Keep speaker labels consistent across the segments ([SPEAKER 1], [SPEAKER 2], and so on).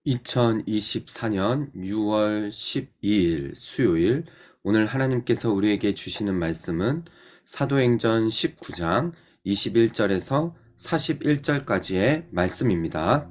[SPEAKER 1] 2024년 6월 12일 수요일, 오늘 하나님께서 우리에게 주시는 말씀은 사도행전 19장 21절에서 41절까지의 말씀입니다.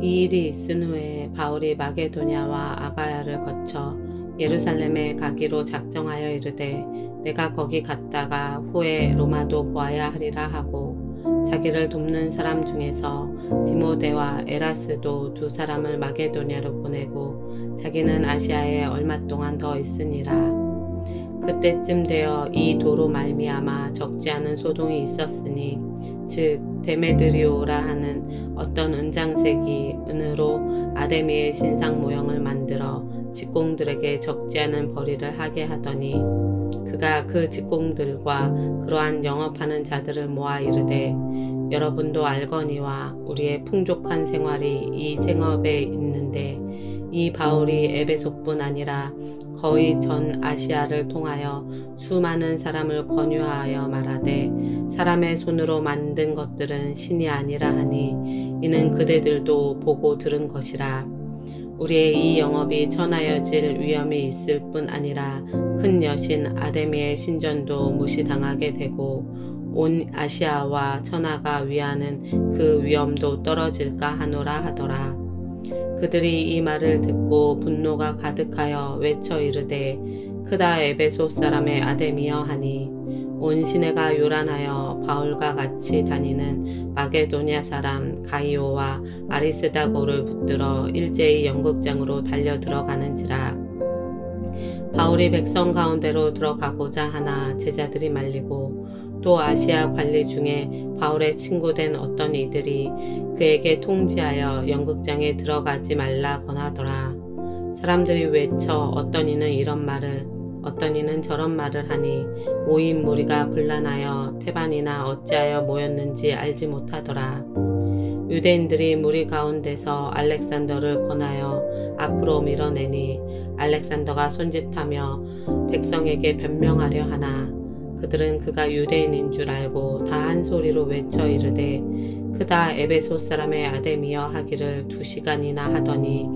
[SPEAKER 2] 이 일이 있은 후에 바울이 마게도냐와 아가야를 거쳐 예루살렘에 가기로 작정하여 이르되 내가 거기 갔다가 후에 로마도 보아야 하리라 하고, 자기를 돕는 사람 중에서 디모데와 에라스도 두 사람을 마게도냐로 보내고 자기는 아시아에 얼마 동안 더 있으니라. 그때쯤 되어 이 도로 말미암아 적지 않은 소동이 있었으니, 즉 데메드리오라 하는 어떤 은장색이 은으로 아데미의 신상 모형을 만들어 직공들에게 적지 않은 벌이를 하게 하더니, 그가 그 직공들과 그러한 영업하는 자들을 모아 이르되, 여러분도 알거니와 우리의 풍족한 생활이 이 생업에 있는데, 이 바울이 에베소뿐 아니라 거의 전 아시아를 통하여 수많은 사람을 권유하여 말하되, 사람의 손으로 만든 것들은 신이 아니라 하니 이는 그대들도 보고 들은 것이라. 우리의 이 영업이 천하여질 위험이 있을 뿐 아니라 큰 여신 아데미의 신전도 무시당하게 되고 온 아시아와 천하가 위하는 그 위험도 떨어질까 하노라 하더라. 그들이 이 말을 듣고 분노가 가득하여 외쳐 이르되, 크다 에베소 사람의 아데미여 하니, 온 시내가 요란하여 바울과 같이 다니는 마게도냐 사람 가이오와 아리스다고를 붙들어 일제히 연극장으로 달려 들어가는지라. 바울이 백성 가운데로 들어가고자 하나 제자들이 말리고, 또 아시아 관리 중에 바울의 친구된 어떤 이들이 그에게 통지하여 연극장에 들어가지 말라 권하더라. 사람들이 외쳐 어떤 이는 이런 말을, 어떤 이는 저런 말을 하니 모인 무리가 분란하여 태반이나 어찌하여 모였는지 알지 못하더라. 유대인들이 무리 가운데서 알렉산더를 권하여 앞으로 밀어내니 알렉산더가 손짓하며 백성에게 변명하려 하나, 그들은 그가 유대인인 줄 알고 다 한 소리로 외쳐 이르되, 크다 에베소 사람의 아데미여 하기를 2시간이나 하더니,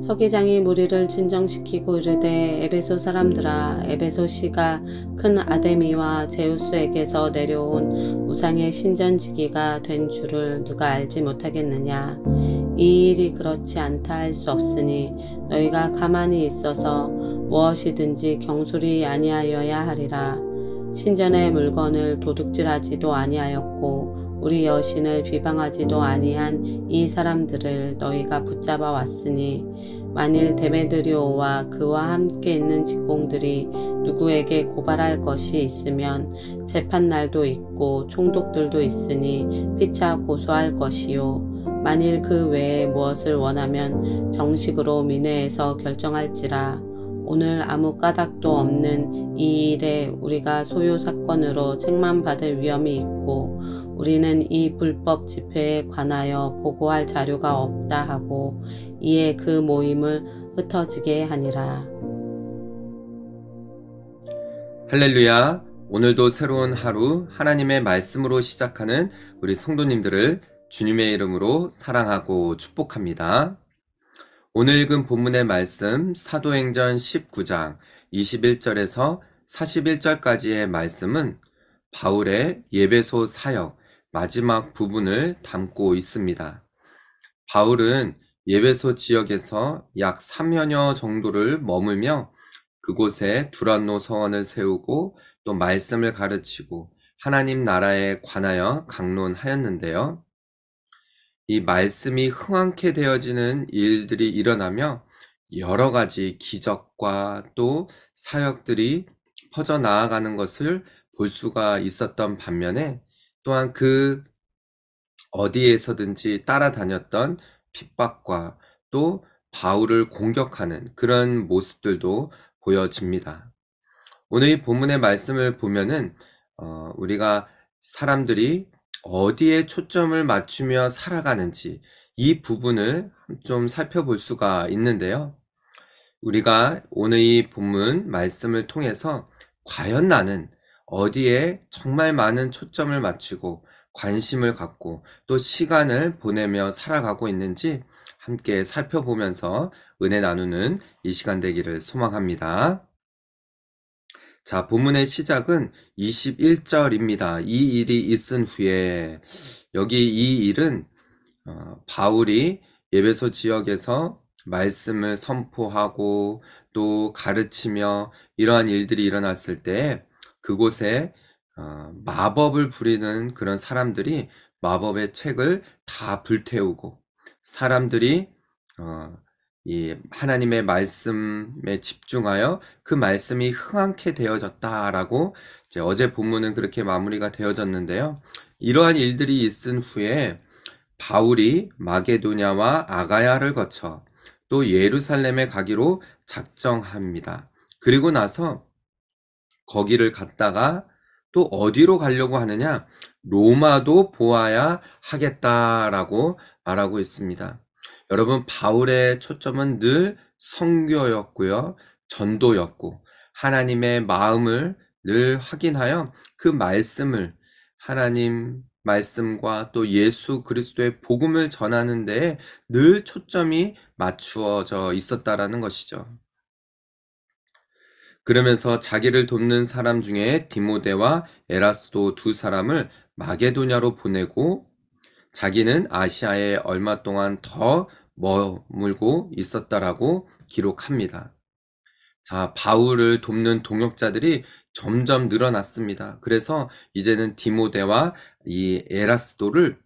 [SPEAKER 2] 서기장이 무리를 진정시키고 이르되, 에베소 사람들아, 에베소시가 큰 아데미와 제우스에게서 내려온 우상의 신전지기가 된 줄을 누가 알지 못하겠느냐. 이 일이 그렇지 않다 할 수 없으니 너희가 가만히 있어서 무엇이든지 경솔히 아니하여야 하리라. 신전의 물건을 도둑질하지도 아니하였고 우리 여신을 비방하지도 아니한 이 사람들을 너희가 붙잡아 왔으니, 만일 데메드리오와 그와 함께 있는 직공들이 누구에게 고발할 것이 있으면 재판날도 있고 총독들도 있으니 피차 고소할 것이요, 만일 그 외에 무엇을 원하면 정식으로 민회에서 결정할지라. 오늘 아무 까닭도 없는 이 일에 우리가 소요 사건으로 책만 받을 위험이 있고, 우리는 이 불법 집회에 관하여 보고할 자료가 없다 하고 이에 그 모임을 흩어지게 하니라.
[SPEAKER 1] 할렐루야! 오늘도 새로운 하루 하나님의 말씀으로 시작하는 우리 성도님들을 주님의 이름으로 사랑하고 축복합니다. 오늘 읽은 본문의 말씀 사도행전 19장 21절에서 41절까지의 말씀은 바울의 예배소 사역 마지막 부분을 담고 있습니다. 바울은 예배소 지역에서 약 3년여 정도를 머물며 그곳에 두란노 서원을 세우고 또 말씀을 가르치고 하나님 나라에 관하여 강론하였는데요. 이 말씀이 흥황케 되어지는 일들이 일어나며 여러 가지 기적과 또 사역들이 퍼져 나아가는 것을 볼 수가 있었던 반면에, 또한 그 어디에서든지 따라다녔던 핍박과 또 바울을 공격하는 그런 모습들도 보여집니다. 오늘 이 본문의 말씀을 보면은 우리가 사람들이 어디에 초점을 맞추며 살아가는지 이 부분을 좀 살펴볼 수가 있는데요. 우리가 오늘 이 본문 말씀을 통해서 과연 나는 어디에 정말 많은 초점을 맞추고 관심을 갖고 또 시간을 보내며 살아가고 있는지 함께 살펴보면서 은혜 나누는 이 시간 되기를 소망합니다. 자, 본문의 시작은 21절입니다. 이 일이 있은 후에, 여기 이 일은 바울이 에베소 지역에서 말씀을 선포하고 또 가르치며 이러한 일들이 일어났을 때 그곳에 마법을 부리는 그런 사람들이 마법의 책을 다 불태우고 사람들이 이 하나님의 말씀에 집중하여 그 말씀이 흥황케 되어졌다라고 이제 어제 본문은 그렇게 마무리가 되어졌는데요. 이러한 일들이 있은 후에 바울이 마게도냐와 아가야를 거쳐 또 예루살렘에 가기로 작정합니다. 그리고 나서 거기를 갔다가 또 어디로 가려고 하느냐? 로마도 보아야 하겠다라고 말하고 있습니다. 여러분, 바울의 초점은 늘 선교였고요. 전도였고 하나님의 마음을 늘 확인하여 그 말씀을 하나님 말씀과 또 예수 그리스도의 복음을 전하는 데에 늘 초점이 맞추어져 있었다라는 것이죠. 그러면서 자기를 돕는 사람 중에 디모데와 에라스도 두 사람을 마게도냐로 보내고 자기는 아시아에 얼마 동안 더 머물고 있었다라고 기록합니다. 자, 바울을 돕는 동역자들이 점점 늘어났습니다. 그래서 이제는 디모데와 이 에라스도를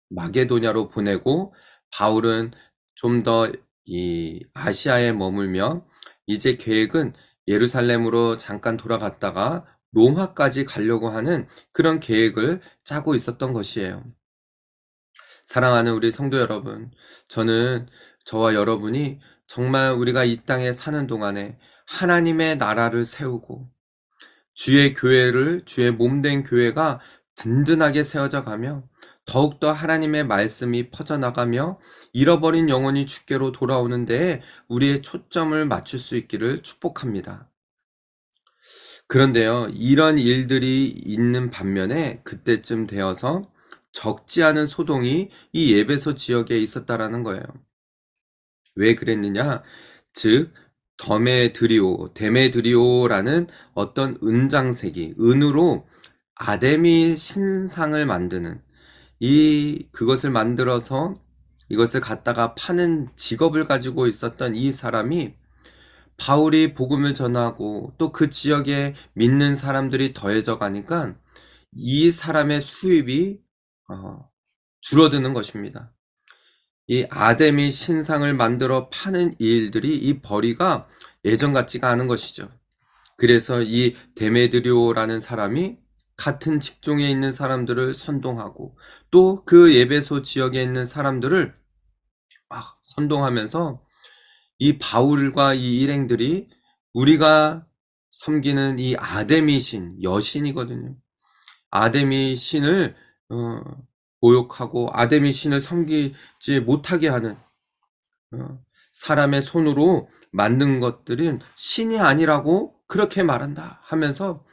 [SPEAKER 1] 마게도냐로 보내고 바울은 좀 더 이 아시아에 머물며 이제 계획은 예루살렘으로 잠깐 돌아갔다가 로마까지 가려고 하는 그런 계획을 짜고 있었던 것이에요. 사랑하는 우리 성도 여러분, 저는 저와 여러분이 정말 우리가 이 땅에 사는 동안에 하나님의 나라를 세우고 주의 교회를, 주의 몸된 교회가 든든하게 세워져 가며 더욱더 하나님의 말씀이 퍼져나가며 잃어버린 영혼이 주께로 돌아오는 데에 우리의 초점을 맞출 수 있기를 축복합니다. 그런데요, 이런 일들이 있는 반면에 그때쯤 되어서 적지 않은 소동이 이 에베소 지역에 있었다라는 거예요. 왜 그랬느냐? 즉, 데메드리오라는 어떤 은장색이, 은으로 아데미 신상을 만드는 그것을 만들어서 이것을 갖다가 파는 직업을 가지고 있었던 이 사람이 바울이 복음을 전하고 또 그 지역에 믿는 사람들이 더해져 가니까 이 사람의 수입이 줄어드는 것입니다. 이 아데미 신상을 만들어 파는 일들이 이 벌이가 예전 같지가 않은 것이죠. 그래서 이 데메드리오라는 사람이 같은 직종에 있는 사람들을 선동하고 또 그 에베소 지역에 있는 사람들을 막 선동하면서 이 바울과 이 일행들이 우리가 섬기는 이 아데미 신, 여신이거든요. 아데미 신을 모욕하고 아데미 신을 섬기지 못하게 하는 사람의 손으로 만든 것들은 신이 아니라고 그렇게 말한다 하면서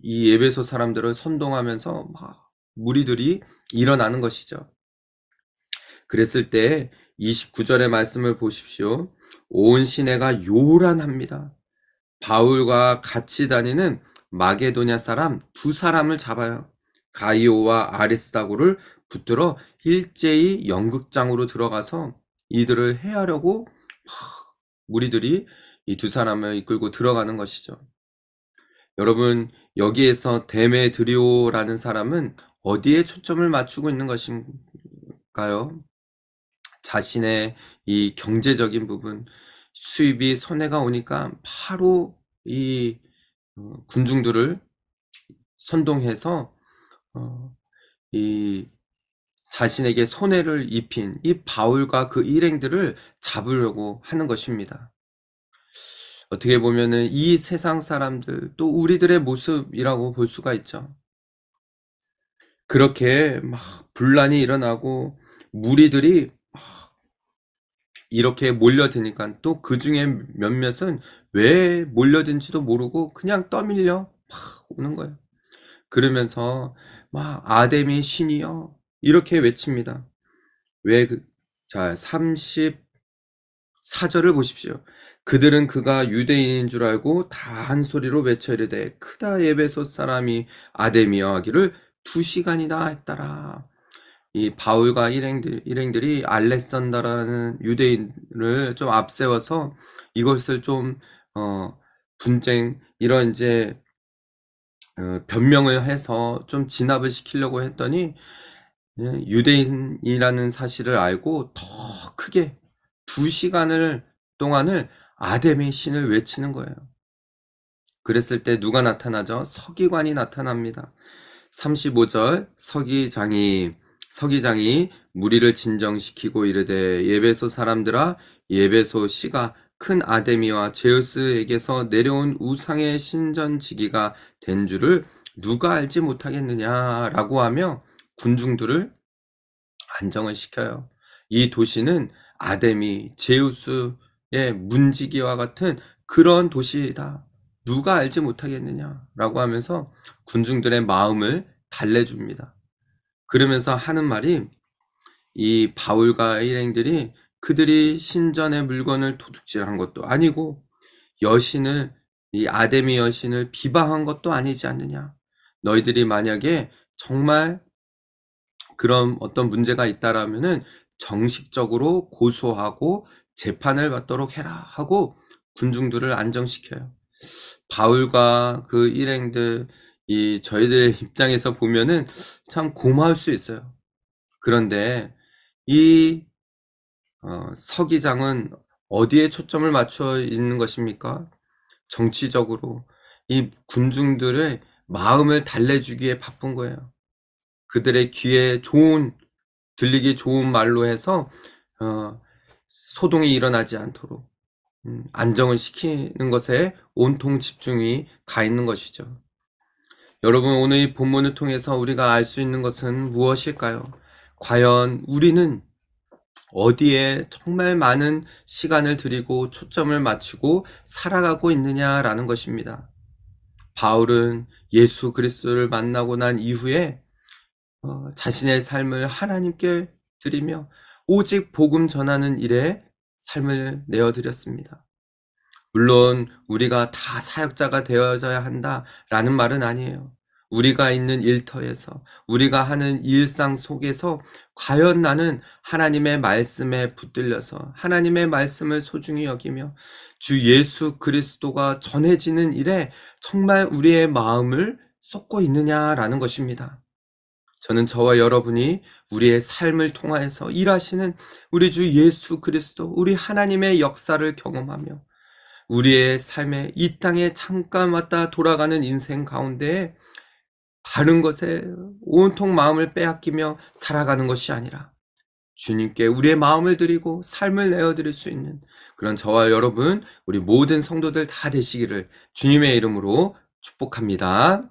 [SPEAKER 1] 이 에베소 사람들을 선동하면서 막 무리들이 일어나는 것이죠. 그랬을 때 29절의 말씀을 보십시오. 온 시내가 요란합니다. 바울과 같이 다니는 마게도냐 사람 두 사람을 잡아요. 가이오와 아리스다고를 붙들어 일제히 연극장으로 들어가서 이들을 해하려고 무리들이 이 두 사람을 이끌고 들어가는 것이죠. 여러분, 여기에서 데메드리오라는 사람은 어디에 초점을 맞추고 있는 것인가요? 자신의 이 경제적인 부분, 수입이 손해가 오니까 바로 이 군중들을 선동해서 이 자신에게 손해를 입힌 이 바울과 그 일행들을 잡으려고 하는 것입니다. 어떻게 보면은 이 세상 사람들 또 우리들의 모습이라고 볼 수가 있죠. 그렇게 막 분란이 일어나고 무리들이 이렇게 몰려드니까 또 그 중에 몇몇은 왜 몰려든지도 모르고 그냥 떠밀려 막 오는 거예요. 그러면서 막 아담이 신이여 이렇게 외칩니다. 자, 34절을 보십시오. 그들은 그가 유대인인 줄 알고 다 한 소리로 외쳐 이르되 크다 에베소 사람이 아담이여 하기를 2시간이나 했더라. 이 바울과 일행들이 알렉산더라는 유대인을 좀 앞세워서 이것을 좀 분쟁 이런 이제 변명을 해서 좀 진압을 시키려고 했더니 유대인이라는 사실을 알고 더 크게 2시간을 동안을 아담의 신을 외치는 거예요. 그랬을 때 누가 나타나죠? 서기관이 나타납니다. 35절 서기장이 무리를 진정시키고 이르되 예베소 사람들아 예베소 씨가 큰 아데미와 제우스에게서 내려온 우상의 신전지기가 된 줄을 누가 알지 못하겠느냐라고 하며 군중들을 안정을 시켜요. 이 도시는 아데미, 제우스의 문지기와 같은 그런 도시이다. 누가 알지 못하겠느냐라고 하면서 군중들의 마음을 달래줍니다. 그러면서 하는 말이 이 바울과 일행들이 그들이 신전의 물건을 도둑질한 것도 아니고 여신을 이 아데미 여신을 비방한 것도 아니지 않느냐. 너희들이 만약에 정말 그런 어떤 문제가 있다라면은 정식적으로 고소하고 재판을 받도록 해라 하고 군중들을 안정시켜요. 바울과 그 일행들 이 저희들의 입장에서 보면은 참 고마울 수 있어요. 그런데 이 서기장은 어디에 초점을 맞춰 있는 것입니까? 정치적으로 이 군중들의 마음을 달래주기에 바쁜 거예요. 그들의 귀에 들리기 좋은 말로 해서 소동이 일어나지 않도록 안정을 시키는 것에 온통 집중이 가 있는 것이죠. 여러분, 오늘 이 본문을 통해서 우리가 알 수 있는 것은 무엇일까요? 과연 우리는 어디에 정말 많은 시간을 들이고 초점을 맞추고 살아가고 있느냐라는 것입니다. 바울은 예수 그리스도를 만나고 난 이후에 자신의 삶을 하나님께 드리며 오직 복음 전하는 일에 삶을 내어드렸습니다. 물론 우리가 다 사역자가 되어져야 한다라는 말은 아니에요. 우리가 있는 일터에서 우리가 하는 일상 속에서 과연 나는 하나님의 말씀에 붙들려서 하나님의 말씀을 소중히 여기며 주 예수 그리스도가 전해지는 일에 정말 우리의 마음을 쏟고 있느냐라는 것입니다. 저는 저와 여러분이 우리의 삶을 통하여서 일하시는 우리 주 예수 그리스도, 우리 하나님의 역사를 경험하며 우리의 삶에 이 땅에 잠깐 왔다 돌아가는 인생 가운데 다른 것에 온통 마음을 빼앗기며 살아가는 것이 아니라 주님께 우리의 마음을 드리고 삶을 내어드릴 수 있는 그런 저와 여러분, 우리 모든 성도들 다 되시기를 주님의 이름으로 축복합니다.